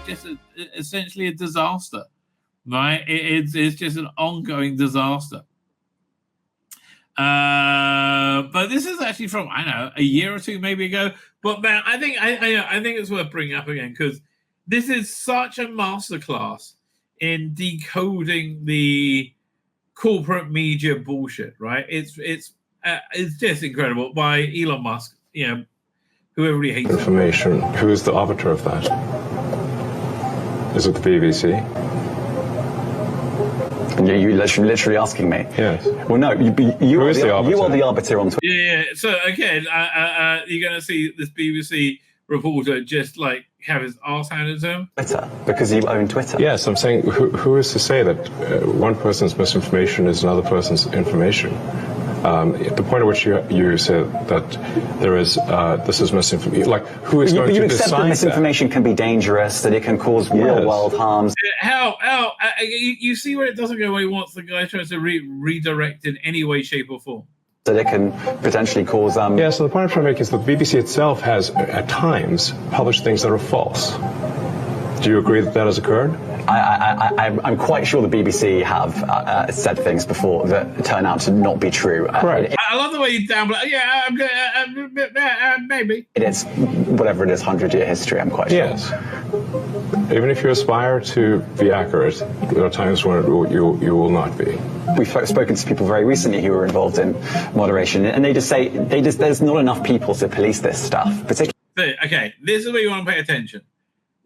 just essentially a disaster, right? It's just an ongoing disaster. But this is actually from, I don't know, a year or two maybe ago. But man, I think it's worth bringing up again because this is such a masterclass in decoding the corporate media bullshit, right? It's just incredible by Elon Musk, who everybody hates. Information. Who is the arbiter of that? Is it the BBC? You're literally asking me. Yes. Well, no. You are the arbiter on Twitter. Yeah. So again, you're going to see this BBC reporter just like have his arse handed to him. Twitter, because you own Twitter. Yes, I'm saying who is to say that one person's misinformation is another person's information? At the point at which you said that there is this is misinformation, like who is going to decide that? You accept that misinformation can be dangerous, that it can cause real-world harms. How? You see where it doesn't go where he wants the guy tries to redirect in any way, shape, or form. That it can potentially cause. Yeah. So the point I'm trying to make is that the BBC itself has at times published things that are false. Do you agree that has occurred? I'm quite sure the BBC have said things before that turn out to not be true. Correct. I love the way you downplay. Yeah, maybe. It is whatever it is, 100-year history. I'm quite sure. Yes. Even if you aspire to be accurate, there are times when you will not be. We've spoken to people very recently who were involved in moderation, and they just say there's not enough people to police this stuff. Particularly. Okay, this is where you want to pay attention.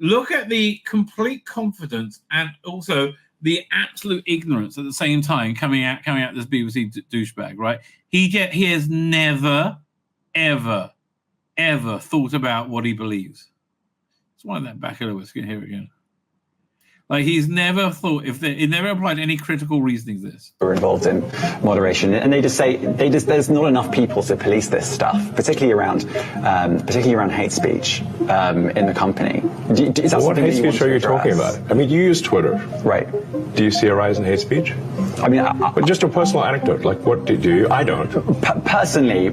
Look at the complete confidence and also the absolute ignorance at the same time coming out this BBC douchebag, right? He has never, ever, ever thought about what he believes. Let's wind that back a little bit so you can hear it again. Like he's never thought he never applied any critical reasoning to this. We're involved in moderation, and they just say there's not enough people to police this stuff, particularly around hate speech in the company. What hate speech are you talking about? I mean, you use Twitter, right? Do you see a rise in hate speech? I mean, but just a personal anecdote, like what do you? I don't. Personally,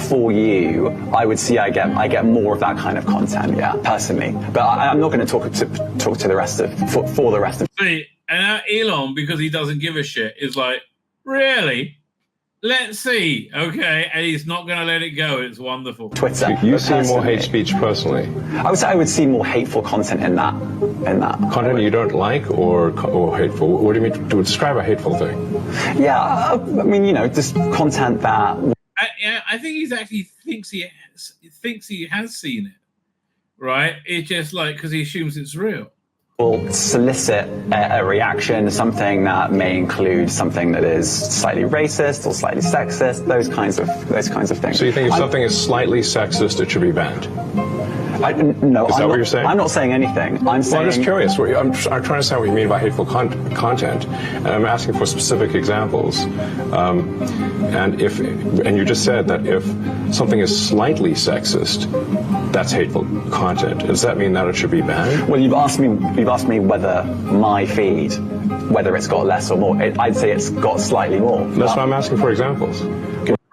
for you, I would see I get more of that kind of content, yeah, personally. But I'm not going to talk to the rest of for the rest of. See, and now Elon, because he doesn't give a shit, is like, really? Let's see, okay, and he's not going to let it go. It's wonderful. Twitter. You see more hate speech personally. I would say I would see more hateful content in that. Content you don't like or hateful. What do you mean to describe a hateful thing? Yeah, I mean, just content that. I think he actually thinks he has seen it, right? It's just like because he assumes it's real. Will solicit a reaction, something that may include something that is slightly racist or slightly sexist, those kinds of things. So you think if something is slightly sexist, it should be banned? No, is that what you're saying? I'm not saying anything. I'm just curious. I'm trying to understand what you mean by hateful content, and I'm asking for specific examples. And you just said that if something is slightly sexist, that's hateful content. Does that mean that it should be banned? Well, you've asked me whether my feed, whether it's got less or more. I'd say it's got slightly more. That's why I'm asking for examples.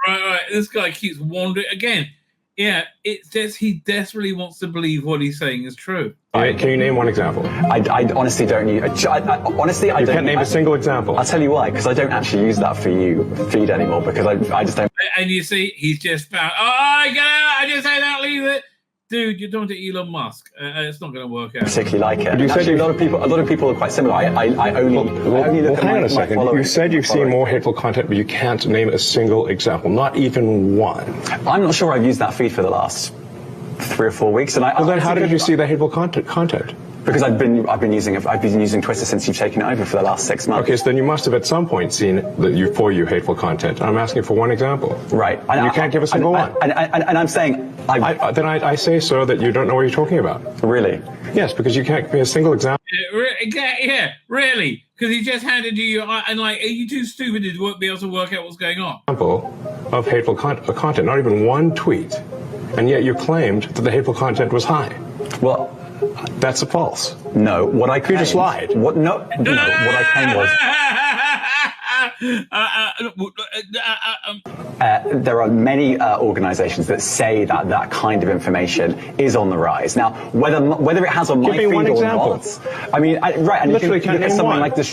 Right. This guy keeps wandering again. Yeah, it's just he desperately wants to believe what he's saying is true. Can you name one example? I honestly don't use. Honestly, I don't. You can't name a single example. I'll tell you why. Because I don't actually use that for you feed anymore. Because I just don't. And you see, he's just found. Oh, I just say don't leave it. Dude, you're talking to Elon Musk. It's not going to work out. Particularly like it. You said a lot of people are quite similar. I only look at hang on a second. You said you've seen more hateful content, but you can't name a single example, not even one. I'm not sure I've used that feed for the last 3 or 4 weeks. And then how did you see the hateful content? Because I've been using Twitter since you've taken it over for the last 6 months. Okay, so then you must have at some point seen the hateful content. I'm asking for one example. Right. You can't give a single one. And I'm saying. I say so that you don't know what you're talking about. Really? Yes, because you can't give me a single example. Yeah, really. Because he just handed you and are you too stupid to be able to work out what's going on? Example of hateful content, not even one tweet, and yet you claimed that the hateful content was high. Well. That's a false. No, what I claimed... You just lied. What I claimed was... There are many organizations that say that that kind of information is on the rise. Now, whether it has on my feed or not, I mean, right, and literally you can look at something like the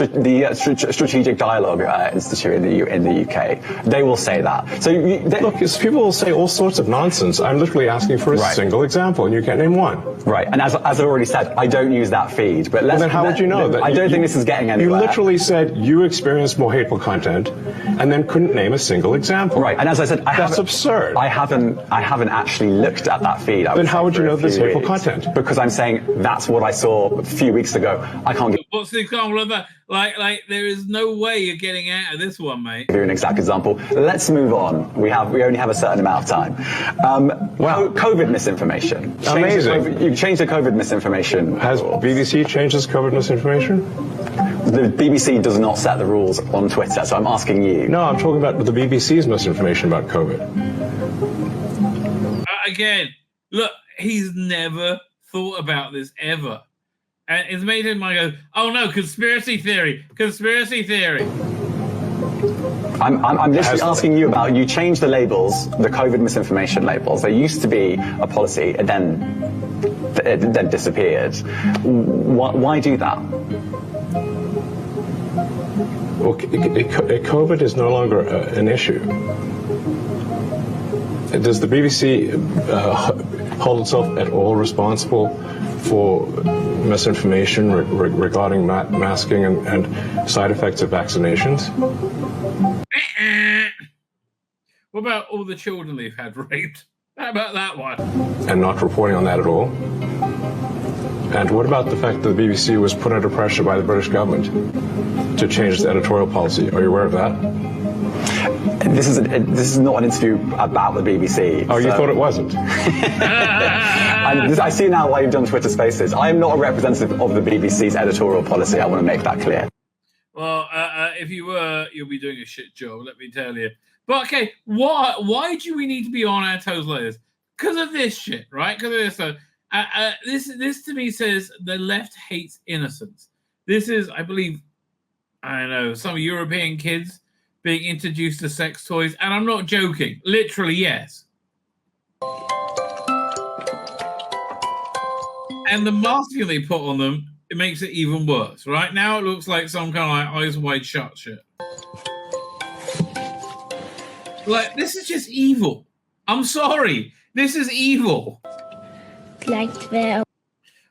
Strategic Dialogue Institute in the UK. They will say that. So look, people will say all sorts of nonsense. I'm literally asking for a single example, and you can't name one. Right, and as I already said, I don't use that feed. But then how would you know that? I don't think this is getting anywhere. You literally said you experienced more hateful content, and then couldn't name a single example. Right, and as I said, that's absurd. I haven't actually looked at that feed. Then how would you know there's hateful content? Because I'm saying that's what I saw a few weeks ago. I can't give. What's the example of that? Like, there is no way you're getting out of this one, mate. Give you an exact example. Let's move on. We only have a certain amount of time. COVID misinformation. Amazing. You've changed the COVID misinformation. Has BBC changed its COVID misinformation? The BBC does not set the rules on Twitter, so I'm asking you. No, I'm talking about the BBC's misinformation about COVID. Again, look, he's never thought about this ever. And it's made him go, oh no, conspiracy theory. I'm literally asking you about, you changed the labels, the COVID misinformation labels. There used to be a policy, and then it disappeared. Why do that? Well, COVID is no longer an issue. Does the BBC hold itself at all responsible for misinformation regarding masking and side effects of vaccinations? What about all the children they've had raped? How about that one? And not reporting on that at all? And what about the fact that the BBC was put under pressure by the British government to change its editorial policy? Are you aware of that? This is not an interview about the BBC. Oh, you thought it wasn't? I see now why you've done Twitter Spaces. I am not a representative of the BBC's editorial policy. I want to make that clear. Well, if you were, you'll be doing a shit job, let me tell you. But okay, why do we need to be on our toes like this? Because of this shit, right? Because of this. So, this to me says the left hates innocence. This is, I believe, I don't know, some European kids being introduced to sex toys, and I'm not joking. Literally, yes. And the masking they put on them, it makes it even worse. Right now, it looks like some kind of like eyes wide shut shit. Like, this is just evil. I'm sorry. This is evil.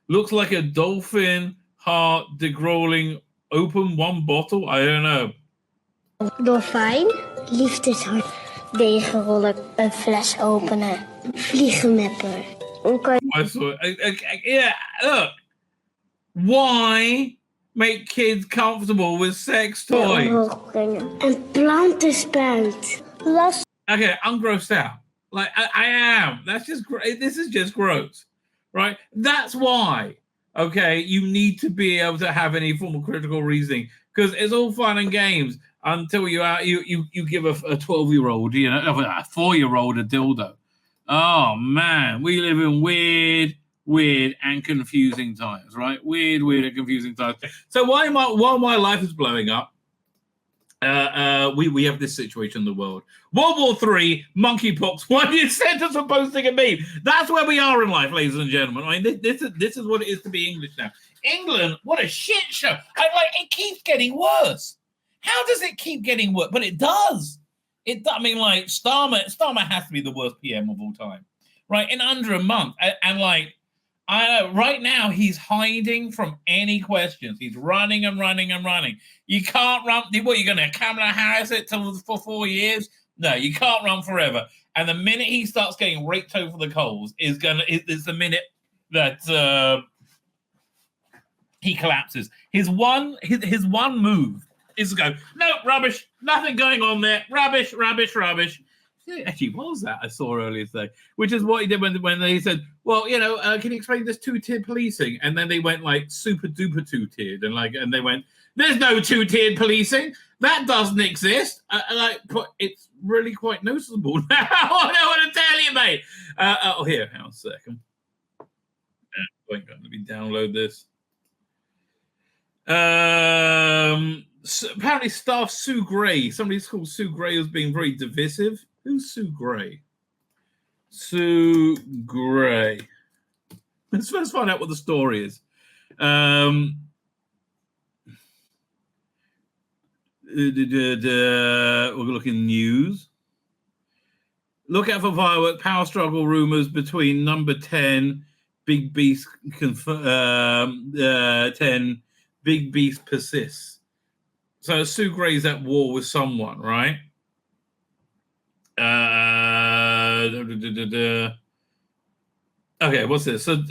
Looks like a dolphin heart degrolling open one bottle. I don't know. Dolfijn, liefdeshart, degenrollen, een fles openen, vliegenmepper. Yeah, look. Why make kids comfortable with sex toys? Een plantenspuit. Okay, I'm grossed out. Like, I am. That's just this is just gross, right? That's why. Okay, you need to be able to have any form of critical reasoning, because it's all fun and games until you give a 12-year-old, a 4-year-old a dildo. Oh man, we live in weird and confusing times, right? Weird and confusing times. So while my life is blowing up, we have this situation in the world. World War III, monkeypox. Why do you send us for posting a meme? That's where we are in life, ladies and gentlemen. I mean, this is what it is to be English now. England, what a shit show. It keeps getting worse. How does it keep getting worse? But it does. I mean, like, Starmer has to be the worst PM of all time, right? In under a month. And like, I know right now he's hiding from any questions. He's running and running and running. You can't run. What, you're going to Kamala Harris it for 4 years? No, you can't run forever. And the minute he starts getting raked over the coals is the minute that he collapses. His one move is to go, no, rubbish, nothing going on there, rubbish. It actually was that I saw earlier today, which is what he did when they said, well, can you explain this two-tiered policing? And then they went like super duper two-tiered, and they went, there's no two-tiered policing. That doesn't exist. But it's really quite noticeable now. I don't want to tell you, mate. Here, hang on a second. Let me download this. apparently staff Sue Gray. Somebody's called Sue Gray as being very divisive. Who's Sue Gray? Sue Gray. Let's first find out what the story is. We're looking news. Look out for firework power struggle rumors between number 10 Big Beast 10 Big Beast persists. So Sue Gray's at war with someone, right? Okay, what's this? So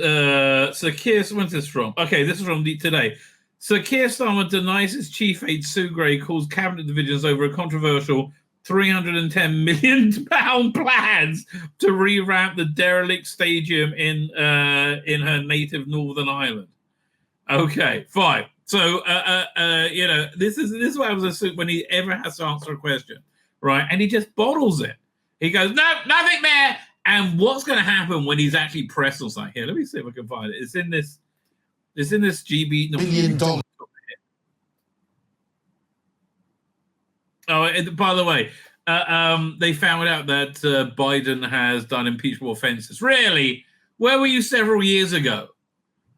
Keir, when's this from? Okay, this is from today. So Keir Starmer denies his chief aide Sue Gray caused cabinet divisions over a controversial £310 million plans to revamp the derelict stadium in her native Northern Ireland. Okay, fine. So this is what happens when he ever has to answer a question, right? And he just bottles it. He goes, no, nothing there. And what's going to happen when he's actually pressed or something? Here, let me see if I can find it. It's in this GB $1 million. Oh, and by the way, they found out that Biden has done impeachable offenses. Really? Where were you several years ago?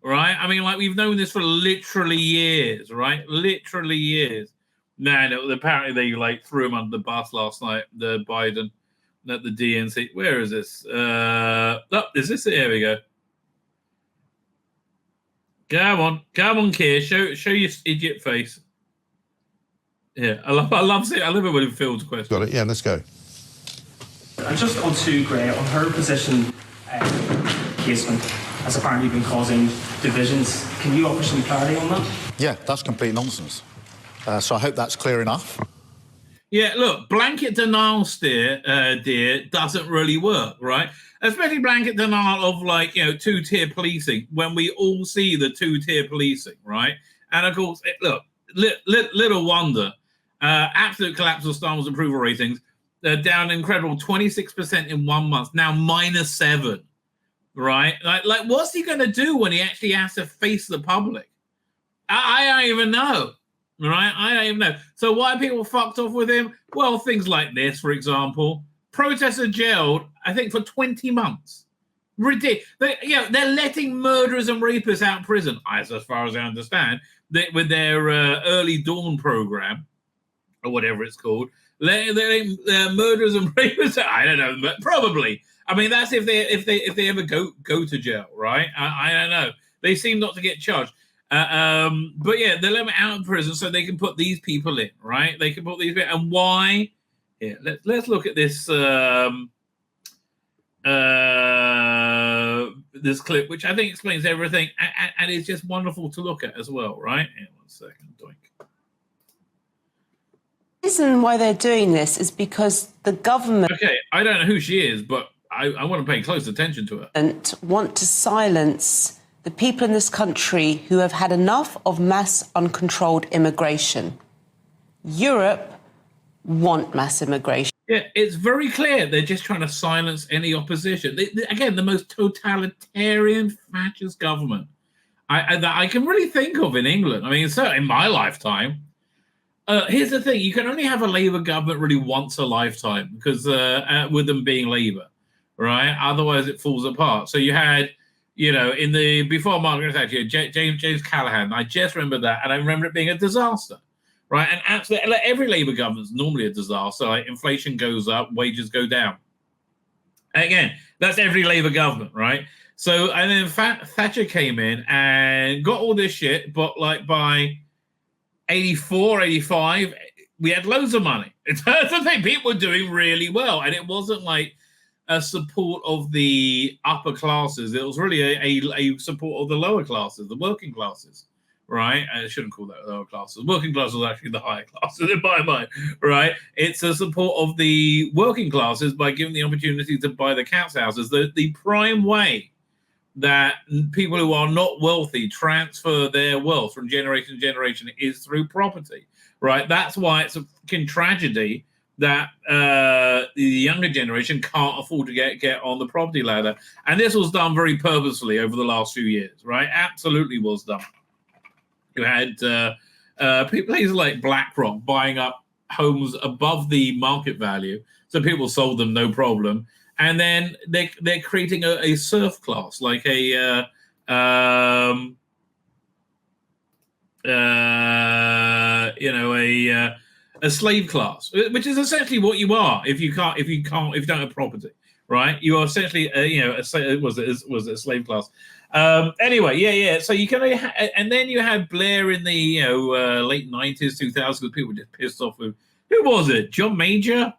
Right? I mean, like, we've known this for literally years, right? Literally years. No, apparently they like threw him under the bus last night, the Biden at the DNC. Where is this? Is this? Here we go. Come on, Keir. Show your idiot face. Yeah, I love it when it fields questions. Got it. Yeah, let's go. And just on Sue Gray, on her position, casement has apparently been causing divisions. Can you offer some clarity on that? Yeah, that's complete nonsense. So I hope that's clear enough. Yeah, look, blanket denial, dear, doesn't really work, right? Especially blanket denial of, like, two-tier policing, when we all see the two-tier policing, right? And of course, little wonder, absolute collapse of Starmer's approval ratings, down an incredible 26% in 1 month, now -7, right? Like, what's he going to do when he actually has to face the public? I don't even know. Right? I don't even know. So why are people fucked off with him? Well, things like this, for example. Protesters jailed, I think, for 20 months. Ridiculous. They're letting murderers and rapists out of prison, as far as I understand, with their early dawn program, or whatever it's called. Murderers and rapists, I don't know, but probably. I mean, that's if they ever go to jail, right? I don't know. They seem not to get charged. But yeah, they let them out of prison so they can put these people in, right? They can put these people, and why? Yeah, let's look at this this clip, which I think explains everything, and it's just wonderful to look at as well, right? Yeah, 1 second, doink. The reason why they're doing this is because the government. Okay, I don't know who she is, but I want to pay close attention to her. And want to silence the people in this country who have had enough of mass uncontrolled immigration. Europe want mass immigration. Yeah, it's very clear they're just trying to silence any opposition. Again, the most totalitarian fascist government that I can really think of in England. I mean, certainly in my lifetime. Here's the thing. You can only have a Labour government really once a lifetime because with them being Labour, right? Otherwise, it falls apart. So you had... in the before Margaret Thatcher, James Callaghan, I just remember that, and I remember it being a disaster, right? And absolutely, like, every Labour government's normally a disaster. Like, inflation goes up, wages go down. And again, that's every Labour government, right? So, and then Thatcher came in and got all this shit, but like by 84, 85, we had loads of money. That's the thing, people were doing really well, and it wasn't like a support of the upper classes. It was really a support of the lower classes, the working classes, right? I shouldn't call that lower classes. Working classes are actually the higher classes in my mind, right? It's a support of the working classes by giving the opportunity to buy the council houses. The prime way that people who are not wealthy transfer their wealth from generation to generation is through property, right? That's why it's a fucking tragedy that the younger generation can't afford to get on the property ladder. And this was done very purposefully over the last few years, right? Absolutely was done. You had places like BlackRock buying up homes above the market value, so people sold them no problem, and then they're creating a serf class, like a slave class, which is essentially what you are if you don't have property, right? You are essentially was it a slave class? Anyway. So you can, and then you had Blair in the late 90s, 2000s. People were just pissed off with, who was it? John Major?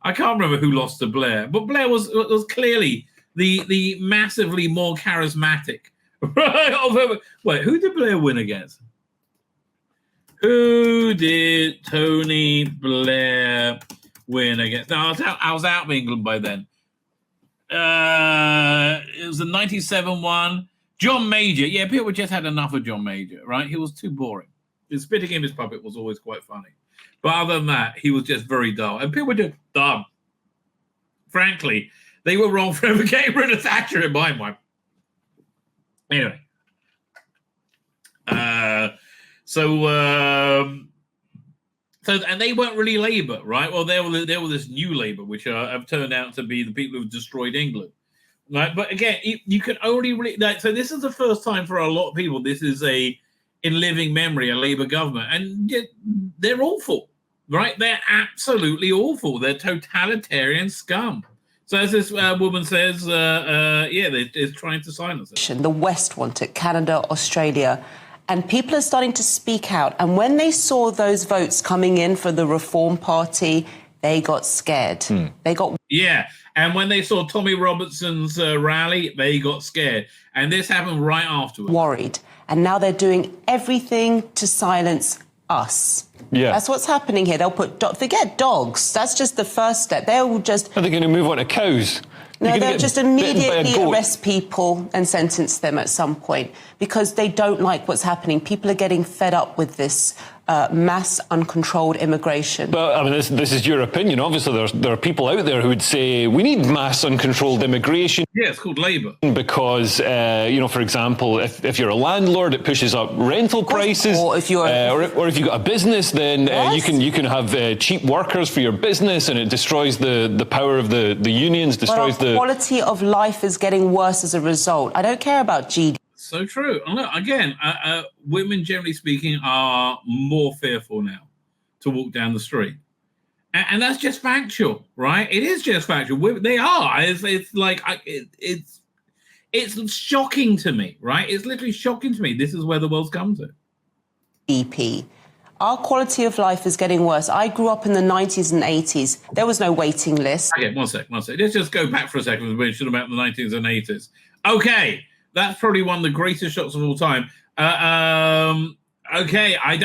I can't remember who lost to Blair, but Blair was clearly the massively more charismatic. Right? Wait, who did Blair win against? Who did Tony Blair win against? No, I was out of England by then. It was the 97 one. John Major. Yeah, people just had enough of John Major, right? He was too boring. His spitting image puppet was always quite funny. But other than that, he was just very dull. And people were just dumb. Frankly, they were wrong for ever getting rid of Thatcher in my mind. Anyway. And they weren't really Labour, right? Well, they were this new Labour, which have turned out to be the people who've destroyed England, right? But again, you can only really so this is the first time for a lot of people. This is in living memory a Labour government, and yet they're awful, right? They're absolutely awful. They're totalitarian scum. So as this woman says, they're trying to silence it. The West want it, Canada, Australia. And people are starting to speak out. And when they saw those votes coming in for the Reform Party, they got scared. Yeah, and when they saw Tommy Robertson's rally, they got scared. And this happened right afterwards. Worried. And now they're doing everything to silence us. Yeah. That's what's happening here. They'll forget dogs. That's just the first step. They'll just... Are they going to move on to cows? No, they'll just immediately arrest people and sentence them at some point because they don't like what's happening. People are getting fed up with this mass uncontrolled immigration. Well, I mean, this is your opinion. Obviously, there are people out there who would say we need mass uncontrolled immigration. Yeah, it's called Labour. Because, for example, if you're a landlord, it pushes up rental prices. Or if you're, or if you've got a business, then you can have cheap workers for your business, and it destroys the power of the unions. Destroys the quality of life is getting worse as a result. I don't care about GDP. So true. And look, again, women, generally speaking, are more fearful now to walk down the street. And that's just factual, right? It is just factual. They are. It's shocking to me, right? It's literally shocking to me. This is where the world's come to. EP. Our quality of life is getting worse. I grew up in the 90s and 80s. There was no waiting list. Okay, one sec. Let's just go back for a second. We're talking about the 90s and 80s. Okay, that's probably one of the greatest shots of all time. Okay, I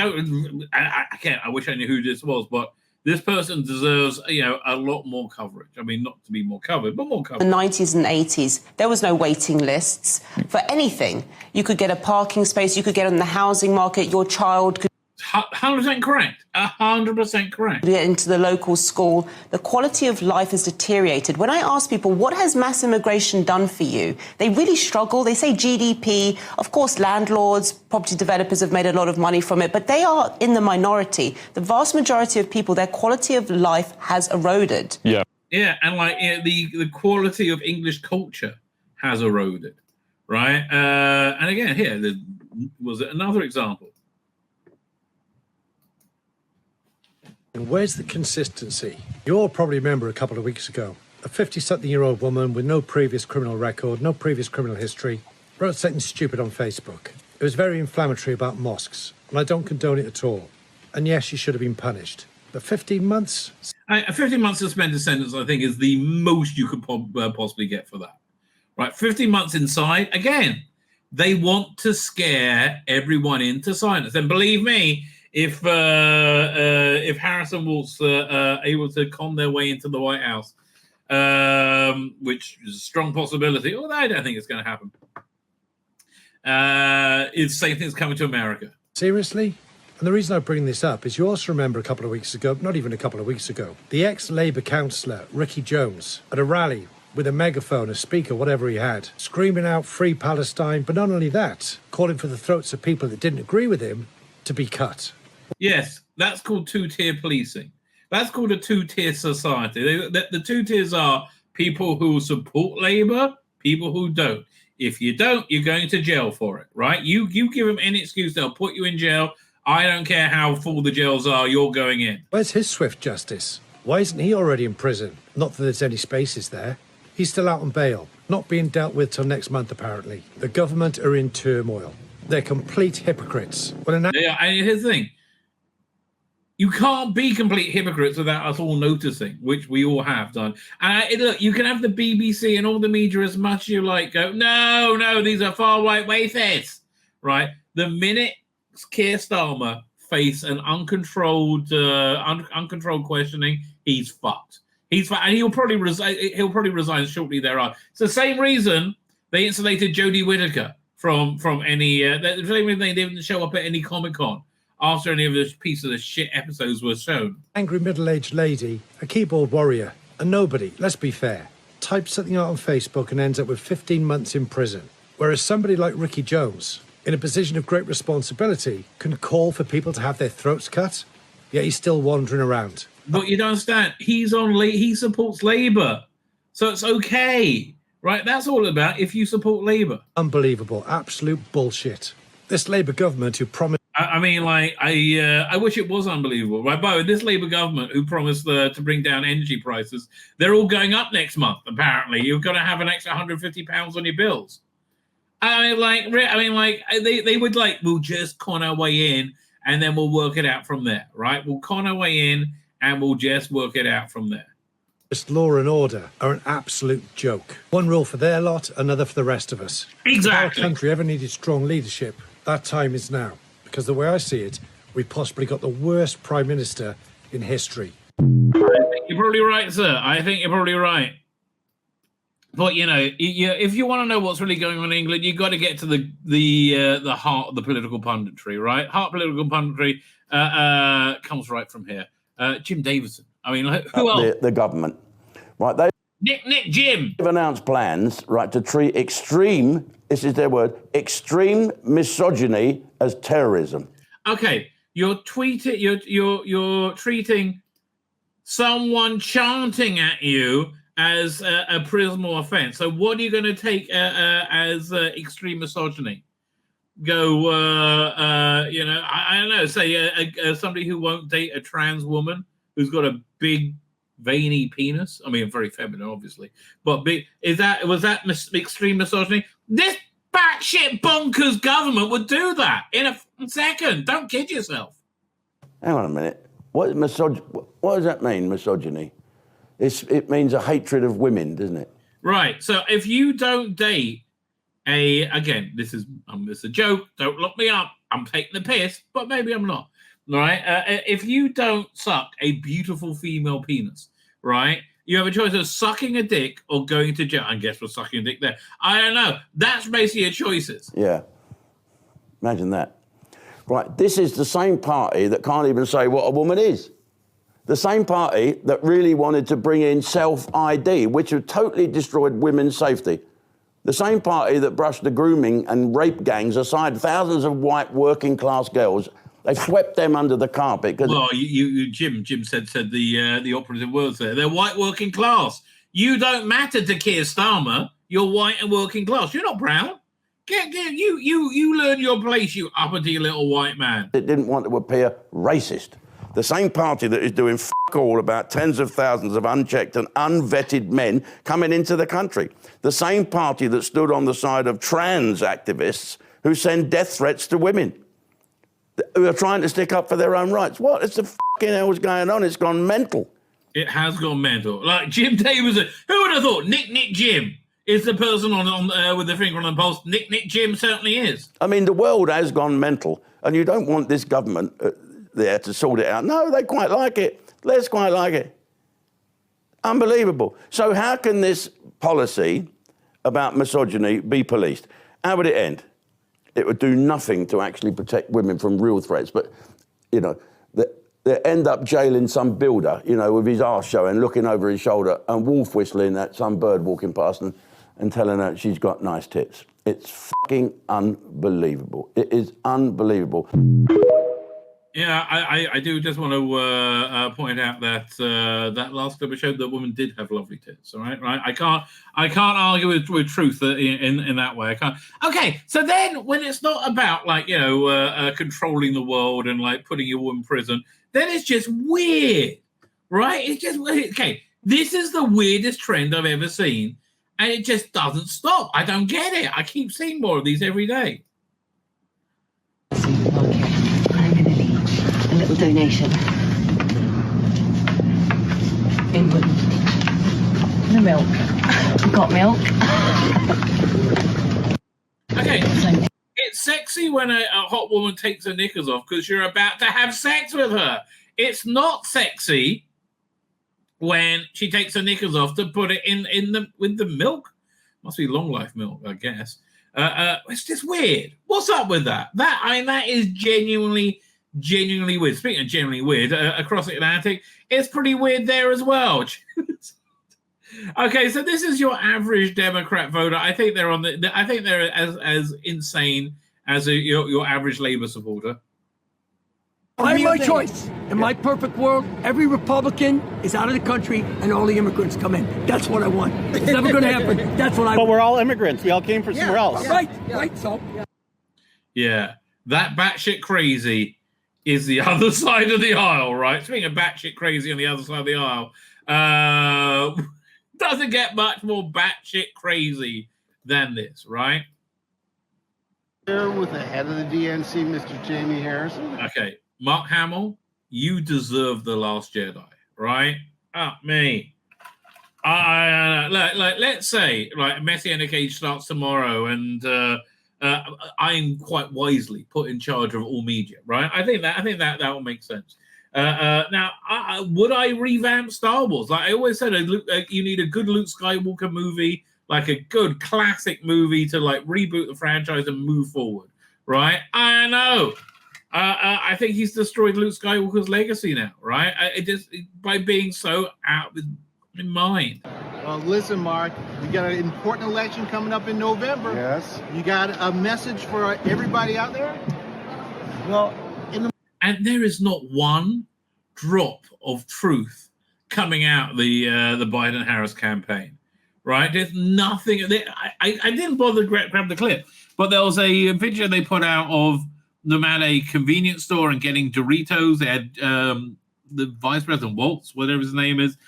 wish I knew who this was, but this person deserves, a lot more coverage. I mean, not to be more covered, but more coverage. The 90s and 80s, there was no waiting lists for anything. You could get a parking space, you could get on the housing market, your child could 100% correct. 100% correct. Get into the local school. The quality of life has deteriorated. When I ask people, what has mass immigration done for you? They really struggle. They say GDP. Of course, landlords, property developers have made a lot of money from it, but they are in the minority. The vast majority of people, their quality of life has eroded. Yeah. Yeah, and the quality of English culture has eroded, right? And again, here was another example. Where's the consistency? You all probably remember a couple of weeks ago, a 50-something-year-old woman with no previous criminal record, no previous criminal history, wrote something stupid on Facebook. It was very inflammatory about mosques, and I don't condone it at all. And yes, she should have been punished. But 15 months? A 15 months suspended sentence, I think, is the most you could possibly get for that. Right? 15 months inside, again, they want to scare everyone into silence. And believe me, if Harrison was able to con their way into the White House, which is a strong possibility, although I don't think it's going to happen, it's the same thing's coming to America. Seriously? And the reason I bring this up is you also remember a couple of weeks ago, not even a couple of weeks ago, the ex-Labour councillor, Ricky Jones, at a rally with a megaphone, a speaker, whatever he had, screaming out Free Palestine, but not only that, calling for the throats of people that didn't agree with him to be cut. Yes, that's called two-tier policing. That's called a two-tier society. The two tiers are people who support Labour, people who don't. If you don't, you're going to jail for it, right? You give them any excuse, they'll put you in jail. I don't care how full the jails are, you're going in. Where's his swift justice? Why isn't he already in prison? Not that there's any spaces there. He's still out on bail, not being dealt with till next month, apparently. The government are in turmoil. They're complete hypocrites. And here's the thing. You can't be complete hypocrites without us all noticing, which we all have done. And look, you can have the BBC and all the media as much as you like go, no, these are far-right wayfarers, right? The minute Keir Starmer face an uncontrolled questioning, he's fucked. He's fucked, and he'll probably resign shortly thereafter. It's the same reason they insulated Jodie Whittaker from any. The same reason they didn't show up at any Comic-Con after any of those piece of the shit episodes were shown. Angry middle-aged lady, a keyboard warrior, and nobody, let's be fair, types something out on Facebook and ends up with 15 months in prison. Whereas somebody like Ricky Jones, in a position of great responsibility, can call for people to have their throats cut, yet he's still wandering around. But you don't understand. He supports Labour, so it's okay, right? That's all about if you support Labour. Unbelievable, absolute bullshit. This Labour government who promised. I wish it was unbelievable, right? But this Labour government who promised to bring down energy prices, they're all going up next month. Apparently, you're going to have an extra £150 on your bills. They would we'll just con our way in and then we'll work it out from there, right? We'll con our way in and we'll just work it out from there. Just law and order are an absolute joke. One rule for their lot, another for the rest of us. Exactly. If our country ever needed strong leadership, that time is now. Because the way I see it, we've possibly got the worst Prime Minister in history. I think you're probably right, sir. I think you're probably right. But, if you want to know what's really going on in England, you've got to get to the heart of the political punditry, right? Heart political punditry comes right from here. Jim Davidson. I mean, who else? The government. Right, Nick Jim. They've announced plans, right, to treat extreme, this is their word, extreme misogyny as terrorism. Okay, you're treating someone chanting at you as a prisonal offence. So what are you going to take as extreme misogyny? Go, I don't know, say somebody who won't date a trans woman who's got a big veiny penis. I mean, very feminine, obviously. But was that extreme misogyny? This batshit bonkers government would do that in a second. Don't kid yourself. Hang on a minute. What does that mean, misogyny? It means a hatred of women, doesn't it? Right. So if you don't date again, this is a joke. Don't lock me up. I'm taking the piss, but maybe I'm not. Right. If you don't suck a beautiful female penis, right, you have a choice of sucking a dick or going to jail. I guess we're sucking a dick there. I don't know. That's basically your choices. Yeah. Imagine that. Right. This is the same party that can't even say what a woman is. The same party that really wanted to bring in self-ID, which have totally destroyed women's safety. The same party that brushed the grooming and rape gangs aside, thousands of white working-class girls. They swept them under the carpet. Well, Jim said the operative words there. They're white working class. You don't matter to Keir Starmer. You're white and working class. You're not brown. You learn your place, you uppity little white man. It didn't want to appear racist. The same party that is doing f*** all about tens of thousands of unchecked and unvetted men coming into the country. The same party that stood on the side of trans activists who send death threats to women, who are trying to stick up for their own rights. What the f***ing hell's going on? It's gone mental. It has gone mental. Like Jim Davidson. Who would have thought Nick Jim is the person on with the finger on the pulse? Nick Jim certainly is. I mean, the world has gone mental, and you don't want this government there to sort it out. No, they quite like it. Let's quite like it. Unbelievable. So how can this policy about misogyny be policed? How would it end? It would do nothing to actually protect women from real threats. But, they end up jailing some builder, with his arse showing, looking over his shoulder and wolf whistling at some bird walking past and telling her she's got nice tits. It's fucking unbelievable. It is unbelievable. Yeah, I do just want to point out that that last clip showed that woman did have lovely tits. All right, right. I can't argue with truth in that way. I can't. Okay, so then when it's not about like controlling the world and like putting you all in prison, then it's just weird, right? It's just okay. This is the weirdest trend I've ever seen, and it just doesn't stop. I don't get it. I keep seeing more of these every day. A little donation. England. The milk. We've got milk. Okay. It's sexy when a hot woman takes her knickers off because you're about to have sex with her. It's not sexy when she takes her knickers off to put it with the milk. Must be long life milk, I guess. It's just weird. What's up with that? That is genuinely weird. Speaking of genuinely weird, across the Atlantic, it's pretty weird there as well. Okay, so this is your average Democrat voter. I think they're as insane as your average Labour supporter. I have my choice. In my perfect world, every Republican is out of the country and all the immigrants come in. That's what I want. It's never going to happen. That's what I want. But we're all immigrants. We all came from somewhere else. Right. So. Yeah, that batshit crazy is the other side of the aisle, right? Speaking of batshit crazy on the other side of the aisle, doesn't get much more batshit crazy than this, right? Here with the head of the DNC, Mr. Jamie Harrison. Okay, Mark Hamill, you deserve the Last Jedi, right? Me. Let's say, like, Messianic Age starts tomorrow, and I'm quite wisely put in charge of all media, right? I think that will make sense. Now, would I revamp Star Wars? Like I always said, you need a good Luke Skywalker movie, like a good classic movie to like reboot the franchise and move forward, right? I know. I think he's destroyed Luke Skywalker's legacy now, right? By being so out of his mind. Well, listen, Mark, we got an important election coming up in November. Yes. You got a message for everybody out there? Well, and there is not one drop of truth coming out the Biden-Harris campaign, right? There's nothing. I didn't bother to grab the clip, but there was a video they put out of them at a convenience store and getting Doritos. They had the Vice President Waltz, whatever his name is,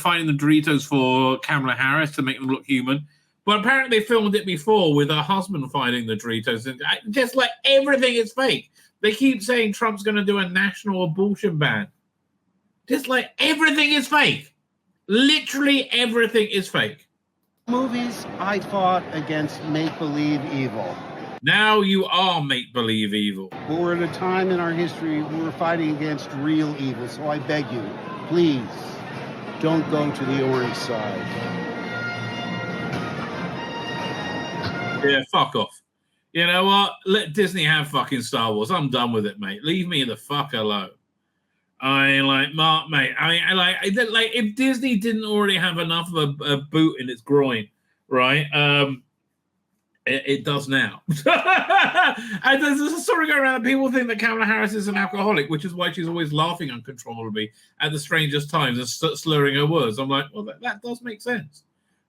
finding the Doritos for Kamala Harris to make them look human. But apparently they filmed it before with her husband finding the Doritos. And just like everything is fake. They keep saying Trump's going to do a national abortion ban. Just like everything is fake. Literally everything is fake. Movies, I fought against make-believe evil. Now you are make-believe evil. But we're at a time in our history where we're fighting against real evil. So I beg you, please, don't go to the orange side. Yeah, fuck off. You know what? Let Disney have fucking Star Wars. I'm done with it, mate. Leave me the fuck alone. Mark, mate. If Disney didn't already have enough of a boot in its groin, right? It does now. And there's a story going around that people think that Kamala Harris is an alcoholic, which is why she's always laughing uncontrollably at the strangest times and slurring her words. I'm like, well, that does make sense.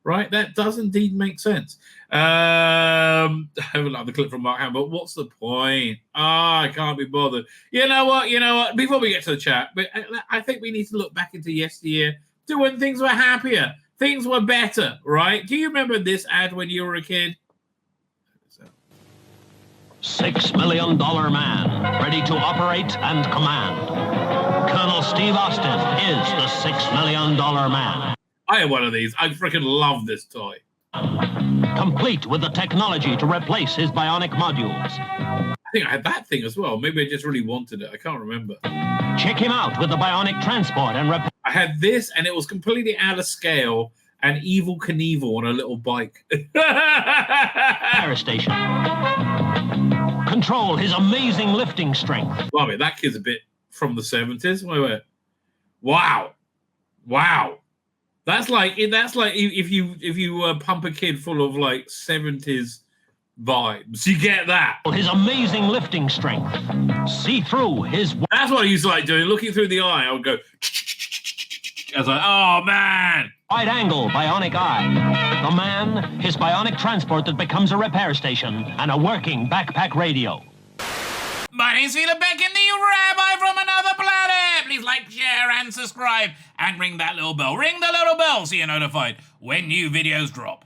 Right, that does indeed make sense. I haven't liked the clip from Mark Hamill, but what's the point? I can't be bothered. You know what? Before we get to the chat, but I think we need to look back into yesteryear to when things were happier, things were better, right? Do you remember this ad when you were a kid? $6 million man, ready to operate and command. Colonel Steve Austin is the $6 million man. I have one of these. I freaking love this toy. Complete with the technology to replace his bionic modules. I think I had that thing as well. Maybe I just really wanted it. I can't remember. Check him out with the bionic transport and repair. I had this, and it was completely out of scale, and Evel Knievel on a little bike. Fire station. Control his amazing lifting strength. Blimey, that kid's a bit from the 70s. Wait. Wow. That's like if you pump a kid full of like 70s vibes. You get that? His amazing lifting strength. See through his... That's what I used to like doing. Looking through the eye, I would go... I was like, oh, man. Wide angle bionic eye. The man, his bionic transport that becomes a repair station and a working backpack radio. My name's Tzvi Lebetkin, the Rabbi from another planet. Please like, share, and subscribe. And ring that little bell. Ring the little bell so you're notified when new videos drop.